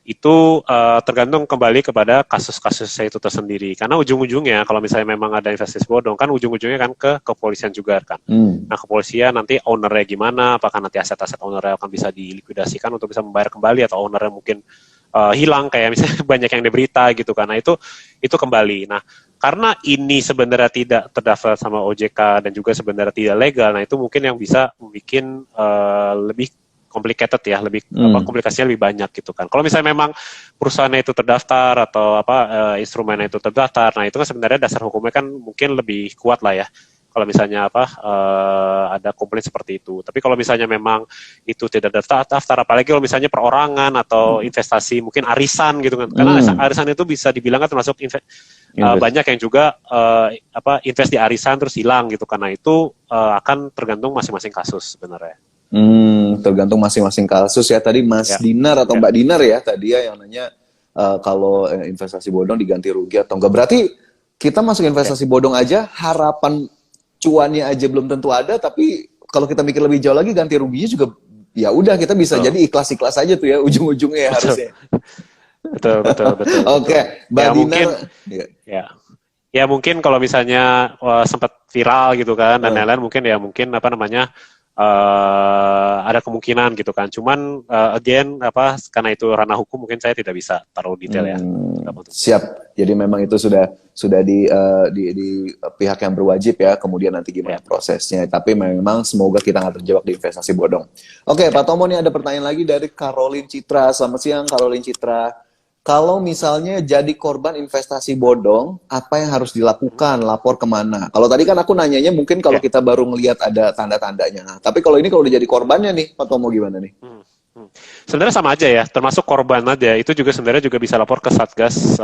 [SPEAKER 2] itu tergantung kembali kepada kasus-kasusnya itu tersendiri. Karena ujung-ujungnya kalau misalnya memang ada investasi bodong, kan ujung-ujungnya kan ke kepolisian juga kan. Nah kepolisian nanti ownernya gimana, apakah nanti aset-aset ownernya akan bisa dilikuidasikan untuk bisa membayar kembali, atau ownernya mungkin hilang kayak misalnya banyak yang diberita gitu. Karena itu kembali. Nah karena ini sebenarnya tidak terdaftar sama OJK dan juga sebenarnya tidak legal, nah itu mungkin yang bisa membuat lebih complicated ya, lebih komplikasinya lebih banyak gitu kan. Kalau misalnya memang perusahaannya itu terdaftar atau instrumennya itu terdaftar, nah itu kan sebenarnya dasar hukumnya kan mungkin lebih kuat lah ya. Kalau misalnya ada komplain seperti itu. Tapi kalau misalnya memang itu tidak terdaftar, apalagi kalau misalnya perorangan atau investasi mungkin arisan gitu kan. Karena arisan itu bisa dibilang kan termasuk banyak yang juga invest di arisan terus hilang gitu. Karena itu akan tergantung masing-masing kasus sebenarnya.
[SPEAKER 1] Tergantung masing-masing kasus ya. Tadi Mas Dinar atau Mbak Dinar ya tadi ya yang nanya kalau investasi bodong diganti rugi atau enggak. Berarti kita masuk investasi bodong aja, harapan cuannya aja belum tentu ada, tapi kalau kita mikir lebih jauh lagi ganti ruginya juga ya udah kita bisa jadi ikhlas-ikhlas aja tuh ya ujung-ujungnya ya harusnya.
[SPEAKER 2] Betul.
[SPEAKER 1] Oke, Mbak Dinar.
[SPEAKER 2] Mungkin, mungkin kalau misalnya sempat viral gitu kan dan lain-lain mungkin ada kemungkinan gitu kan. Cuman again karena itu ranah hukum mungkin saya tidak bisa taruh detail ya.
[SPEAKER 1] Siap. Jadi memang itu sudah di pihak yang berwajib ya. Kemudian nanti gimana prosesnya. Tapi memang semoga kita nggak terjebak di investasi bodong. Oke, Pak Tomo, nih ada pertanyaan lagi dari Caroline Citra. Selamat siang, Caroline Citra. Kalau misalnya jadi korban investasi bodong, apa yang harus dilakukan? Lapor kemana? Kalau tadi kan aku nanyanya mungkin kalau kita baru ngelihat ada tanda-tandanya. Nah, tapi kalau ini kalau udah jadi korbannya nih, Pak Tomo gimana nih?
[SPEAKER 2] Sebenarnya sama aja ya, termasuk korban aja. Itu juga sebenarnya juga bisa lapor ke Satgas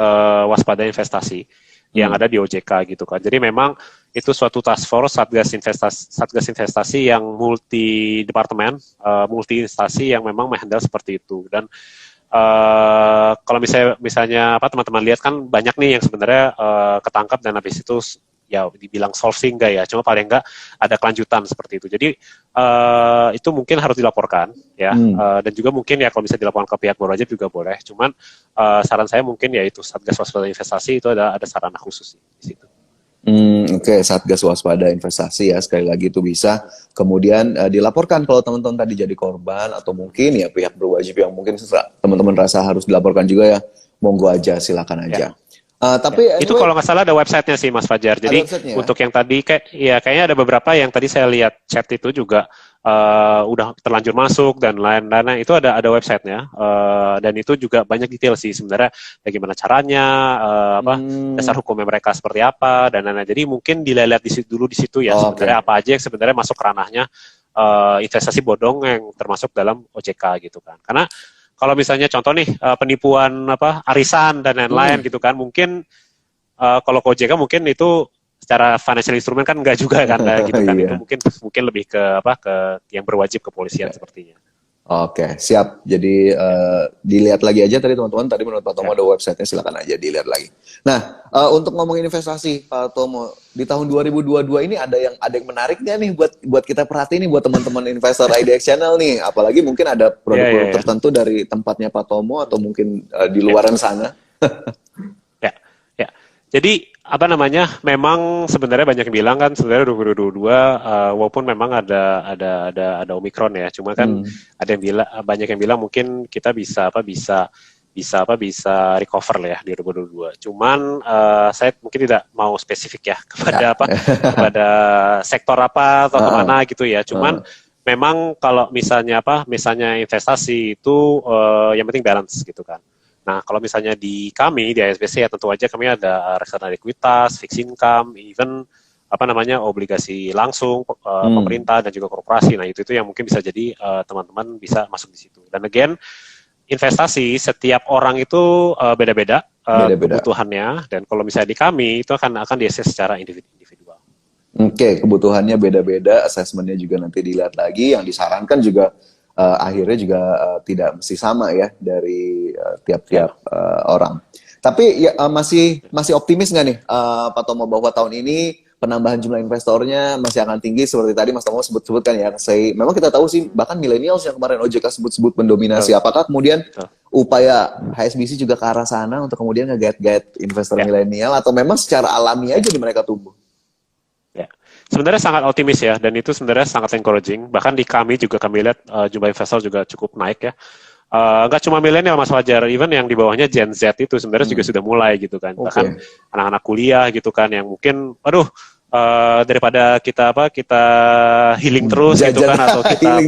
[SPEAKER 2] Waspada Investasi yang ada di OJK gitu kan. Jadi memang itu suatu task force Satgas Investasi yang multi departemen, multi instansi yang memang menghandle seperti itu. Dan kalau misalnya teman-teman lihat kan banyak nih yang sebenarnya ketangkap dan habis itu ya dibilang solve sih enggak ya, cuma paling enggak ada kelanjutan seperti itu. Jadi itu mungkin harus dilaporkan ya, dan juga mungkin ya kalau bisa dilaporkan ke pihak berwajib juga boleh. Cuman saran saya mungkin ya itu Satgas Waspada Investasi itu ada sarana khusus di situ.
[SPEAKER 1] Oke, Satgas Waspada Investasi ya, sekali lagi itu bisa kemudian dilaporkan kalau teman-teman tadi jadi korban atau mungkin ya pihak berwajib yang mungkin teman-teman rasa harus dilaporkan juga ya, monggo aja, silakan aja. Tapi
[SPEAKER 2] itu kalau nggak salah ada websitenya sih Mas Fajar. Jadi untuk yang tadi kayaknya ada beberapa yang tadi saya lihat chat itu juga udah terlanjur masuk dan lain-lain. Itu ada websitenya dan itu juga banyak detail sih sebenarnya bagaimana caranya, dasar hukumnya mereka seperti apa dan lain-lain. Jadi mungkin dilihat dulu di situ ya sebenarnya apa aja yang sebenarnya masuk ranahnya investasi bodong yang termasuk dalam OJK gitu kan. Karena kalau misalnya contoh nih penipuan arisan dan lain-lain gitu kan, mungkin kalau ke OJK mungkin itu secara financial instrument kan enggak juga kan gitu kan. Itu mungkin lebih ke yang berwajib kepolisian sepertinya.
[SPEAKER 1] Oke, siap. Jadi dilihat lagi aja tadi teman-teman. Tadi menurut Pak Tomo ada websitenya, silakan aja dilihat lagi. Nah, untuk ngomongin investasi, Pak Tomo, di tahun 2022 ini ada yang menarik nggak nih buat kita perhatiin nih buat teman-teman investor IDX Channel nih. Apalagi mungkin ada produk-produk tertentu dari tempatnya Pak Tomo atau mungkin di luaran sana.
[SPEAKER 2] Ya. Jadi memang sebenarnya banyak yang bilang kan sebenarnya 2022 walaupun memang ada Omicron ya, cuma kan ada yang bilang, banyak yang bilang mungkin kita bisa recover lah ya di 2022. Cuman saya mungkin tidak mau spesifik ya kepada sektor apa atau kemana gitu ya. Cuman memang kalau misalnya investasi itu yang penting balance gitu kan. Nah, kalau misalnya di kami, di ASBC ya tentu aja kami ada reksadana ekuitas, fixed income, even obligasi langsung pemerintah dan juga korporasi. Nah, itu yang mungkin bisa jadi teman-teman bisa masuk di situ. Dan again, investasi setiap orang itu beda-beda kebutuhannya, dan kalau misalnya di kami itu akan di-assess secara individual.
[SPEAKER 1] Oke, kebutuhannya beda-beda, assessment-nya juga nanti dilihat lagi, yang disarankan juga akhirnya juga tidak mesti sama ya dari tiap-tiap orang. Tapi ya, masih optimis nggak nih Pak Tomo bahwa tahun ini penambahan jumlah investornya masih akan tinggi seperti tadi Mas Tomo sebut-sebutkan ya. Memang kita tahu sih bahkan millennials yang kemarin OJK sebut-sebut mendominasi. Apakah kemudian upaya HSBC juga ke arah sana untuk kemudian nge-guide investor milenial atau memang secara alami aja di mereka tumbuh?
[SPEAKER 2] Sebenarnya sangat optimis ya, dan itu sebenarnya sangat encouraging. Bahkan di kami juga kami lihat jumlah investor juga cukup naik ya. Nggak cuma milenial Mas Fajar, even yang di bawahnya Gen Z itu sebenarnya juga sudah mulai gitu kan. Bahkan anak-anak kuliah gitu kan yang mungkin, daripada kita healing terus gitu kan, atau kita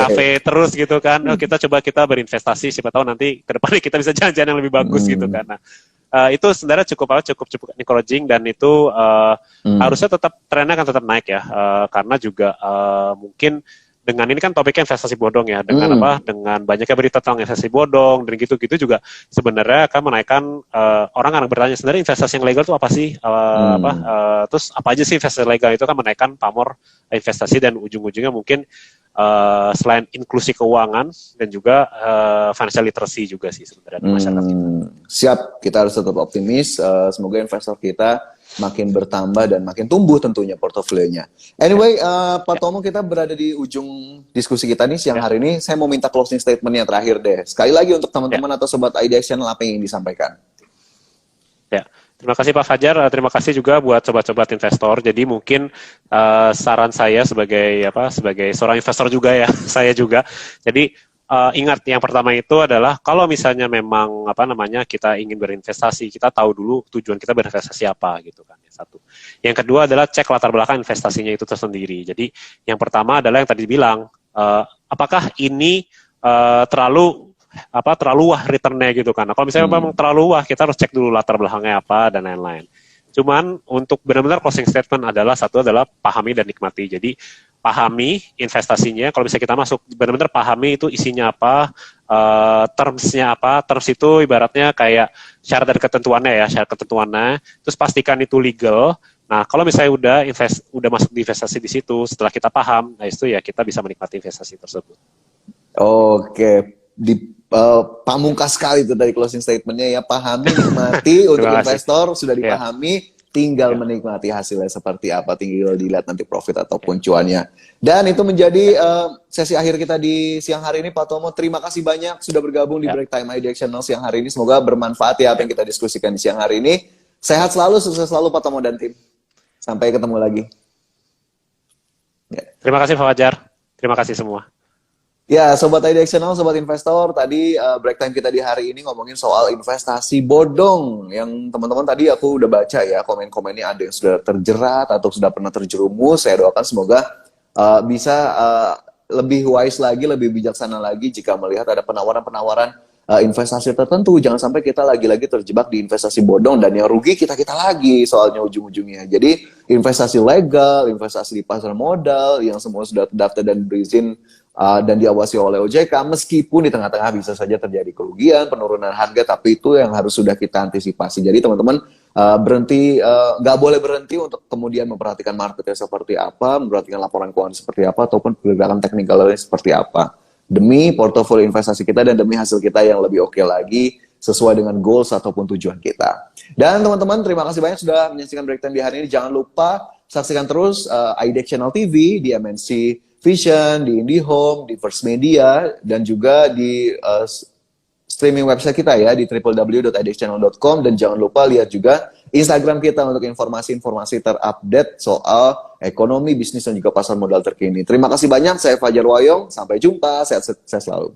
[SPEAKER 2] kafe terus gitu kan, kita berinvestasi, siapa tahu nanti ke depannya kita bisa jalan-jalan yang lebih bagus gitu kan. Nah, itu sebenarnya cukup encouraging, dan itu harusnya trennya akan tetap naik ya, karena juga mungkin dengan ini kan topiknya investasi bodong ya, dengan dengan banyaknya berita tentang investasi bodong dan gitu-gitu juga sebenarnya akan menaikkan orang akan bertanya sebenarnya investasi yang legal itu apa sih, terus apa aja sih investasi legal, itu kan menaikkan pamor investasi, dan ujung-ujungnya mungkin selain inklusi keuangan dan juga financial literacy juga sih sebenarnya di masyarakat kita.
[SPEAKER 1] Siap, kita harus tetap optimis. Semoga investor kita makin bertambah dan makin tumbuh tentunya portofolionya. Anyway, Pak Tomo, kita berada di ujung diskusi kita nih siang hari ini. Saya mau minta closing statement yang terakhir deh. Sekali lagi untuk teman-teman atau sobat IDX Channel, apa yang ingin disampaikan?
[SPEAKER 2] Ya, Terima kasih Pak Fajar, terima kasih juga buat sobat-sobat investor. Jadi mungkin saran saya sebagai seorang investor juga ya, saya juga. Jadi ingat yang pertama itu adalah kalau misalnya memang kita ingin berinvestasi, kita tahu dulu tujuan kita berinvestasi apa gitu kan. Satu. Yang kedua adalah cek latar belakang investasinya itu tersendiri. Jadi yang pertama adalah yang tadi bilang, apakah ini terlalu wah returnnya gitu kan. Nah, kalau misalnya memang terlalu wah, kita harus cek dulu latar belakangnya apa dan lain-lain. Cuman untuk benar-benar closing statement adalah pahami dan nikmati. Jadi pahami investasinya, kalau misalnya kita masuk benar-benar pahami itu isinya apa, terms-nya apa. Terms itu ibaratnya kayak syarat dan ketentuannya, terus pastikan itu legal. Nah, kalau misalnya udah masuk di investasi di situ, setelah kita paham, nah itu ya kita bisa menikmati investasi tersebut.
[SPEAKER 1] Oke, pamungkas sekali itu dari closing statementnya ya, pahami, nikmati. Untuk investor sudah dipahami, tinggal menikmati hasilnya seperti apa, tinggal dilihat nanti profit ataupun cuannya. Dan itu menjadi sesi akhir kita di siang hari ini, Pak Tomo. Terima kasih banyak sudah bergabung di Break Time IDX Channel siang hari ini. Semoga bermanfaat ya apa yang kita diskusikan di siang hari ini. Sehat selalu, sukses selalu Pak Tomo dan tim. Sampai ketemu lagi.
[SPEAKER 2] Terima kasih Pak Fajar. Terima kasih semua.
[SPEAKER 1] Ya, Sobat IDX Channel, Sobat Investor, tadi break time kita di hari ini ngomongin soal investasi bodong. Yang teman-teman tadi aku udah baca ya, komen-komennya ada yang sudah terjerat atau sudah pernah terjerumus. Saya doakan semoga bisa lebih wise lagi, lebih bijaksana lagi jika melihat ada penawaran-penawaran investasi tertentu. Jangan sampai kita lagi-lagi terjebak di investasi bodong dan yang rugi kita-kita lagi soalnya ujung-ujungnya. Jadi investasi legal, investasi di pasar modal yang semua sudah terdaftar dan berizin dan diawasi oleh OJK, meskipun di tengah-tengah bisa saja terjadi kerugian, penurunan harga, tapi itu yang harus sudah kita antisipasi. Jadi teman-teman nggak boleh berhenti untuk kemudian memperhatikan marketnya seperti apa, memperhatikan laporan keuangan seperti apa, ataupun pergerakan teknikalnya seperti apa. Demi portofolio investasi kita dan demi hasil kita yang lebih oke lagi, sesuai dengan goals ataupun tujuan kita. Dan teman-teman, terima kasih banyak sudah menyaksikan Break Time di hari ini. Jangan lupa saksikan terus IDX Channel TV di MNC Vision, di IndiHome, di First Media, dan juga di streaming website kita ya, di www.idxchannel.com. Dan jangan lupa lihat juga Instagram kita untuk informasi-informasi terupdate soal ekonomi, bisnis, dan juga pasar modal terkini. Terima kasih banyak, saya Fajar Wayong. Sampai jumpa, sehat selalu.